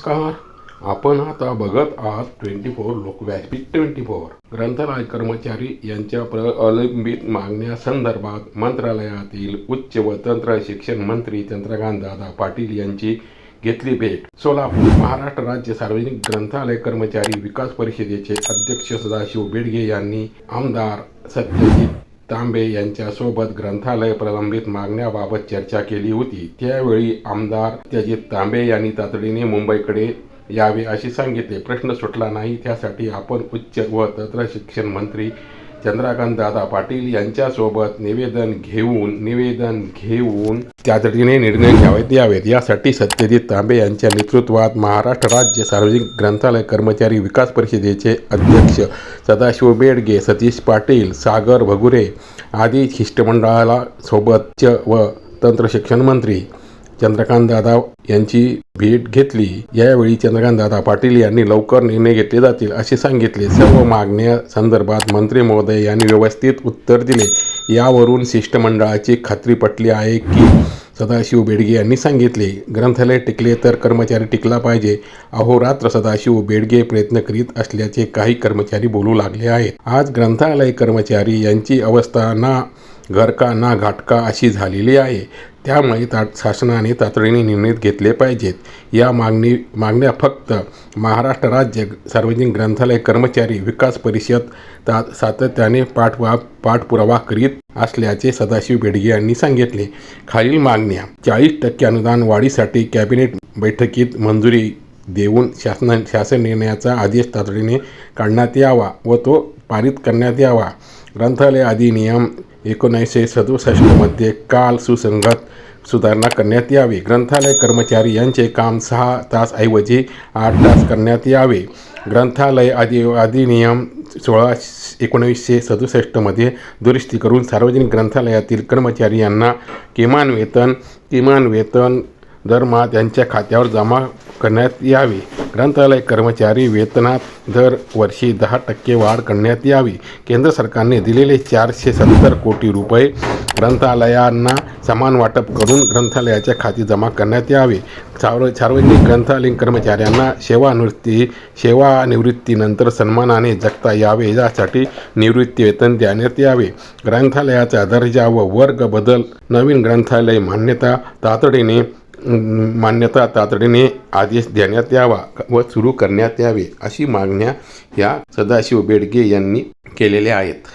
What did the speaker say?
नमस्कार. आपण आता बघत आहात 24 लोकव्यासपीठ 24. ग्रंथालय कर्मचारी यांच्या प्रलंबित मागण्यासंदर्भात मंत्रालयातील उच्च व तंत्र शिक्षण मंत्री चंद्रकांतदादा पाटील यांची घेतली भेट. सोलापूर. महाराष्ट्र राज्य सार्वजनिक ग्रंथालय कर्मचारी विकास परिषदेचे अध्यक्ष सदाशिव बेडगे यांनी आमदार सत्यजित तांबे यांच्यासोबत ग्रंथालय प्रलंबित मागण्याबाबत चर्चा केली होती. त्यावेळी आमदार सत्यजित तांबे यांनी तातडीने मुंबईकडे यावे असे सांगितले. प्रश्न सुटला नाही, त्यासाठी आपण उच्च व तंत्र शिक्षण मंत्री चंद्रकांतदादा पाटील यांच्यासोबत निवेदन घेऊन तातडीने निर्णय घ्यावेत यावेत. यासाठी सत्यजित तांबे यांच्या नेतृत्वात महाराष्ट्र राज्य सार्वजनिक ग्रंथालय कर्मचारी विकास परिषदेचे अध्यक्ष सदाशिव बेडगे, सतीश पाटील, सागर भगुरे आदी शिष्टमंडळाला सोबतच व तंत्र शिक्षण मंत्री चंद्रकांतदादा यांची भेट घेतली. यावेळी चंद्रकांतदादा पाटील यांनी लवकर निर्णय घेतले जातील असे सांगितले. सर्व मागण्या संदर्भात मंत्री महोदय यांनी व्यवस्थित उत्तर दिले. यावरून शिष्टमंडळाची खात्री पटली आहे की सदाशिव बेडगे यांनी सांगितले. ग्रंथालय टिकले तर कर्मचारी टिकला पाहिजे. अहोरात्र सदाशिव बेडगे प्रयत्न करीत असल्याचे काही कर्मचारी बोलू लागले आहेत. आज ग्रंथालय कर्मचारी यांची अवस्था ना घरका ना घाटका अशी झालेली आहे. त्यामुळे शासनाने तातडीने निर्णय घेतले पाहिजेत. या मागण्या फक्त महाराष्ट्र राज्य सार्वजनिक ग्रंथालय कर्मचारी विकास परिषद सातत्याने पाठपुरावा करीत असल्याचे सदाशिव बेडगे यांनी सांगितले. खालील मागण्या: 40% अनुदान वाढीसाठी कॅबिनेट बैठकीत मंजुरी देऊन शासन निर्णयाचा आदेश तातडीने काढण्यात यावा व तो पारित करण्यात यावा. ग्रंथालय अधिनियम 1967 मध्ये काल सुसंगत सुधारणा करण्यात यावी. ग्रंथालय कर्मचारी यांचे काम 6 तास ऐवजी 8 तास करण्यात यावे. ग्रंथालय अधिनियम 1967 मध्ये दुरुस्ती करून सार्वजनिक ग्रंथालयातील कर्मचारी यांना किमान वेतन दरमहा त्यांच्या खात्यावर जमा करण्यात यावे. ग्रंथालय कर्मचारी वेतनात दर वर्षी 10% वाढ करण्यात यावी. केंद्र सरकारने दिलेले 470 कोटी रुपये ग्रंथालयांना समान वाटप करून ग्रंथालयाच्या खाती जमा करण्यात यावे. सार्वजनिक ग्रंथालयीन कर्मचाऱ्यांना सेवानिवृत्तीनंतर सन्मानाने जगता यावे, यासाठी निवृत्ती वेतन देण्यात यावे. ग्रंथालयाचा दर्जा व वर्ग बदल, नवीन ग्रंथालय मान्यता तातडीने आदेश देण्यात यावा व सुरू करण्यात यावे, अशी मागण्या या सदाशिव बेडगे यांनी केलेल्या आहेत.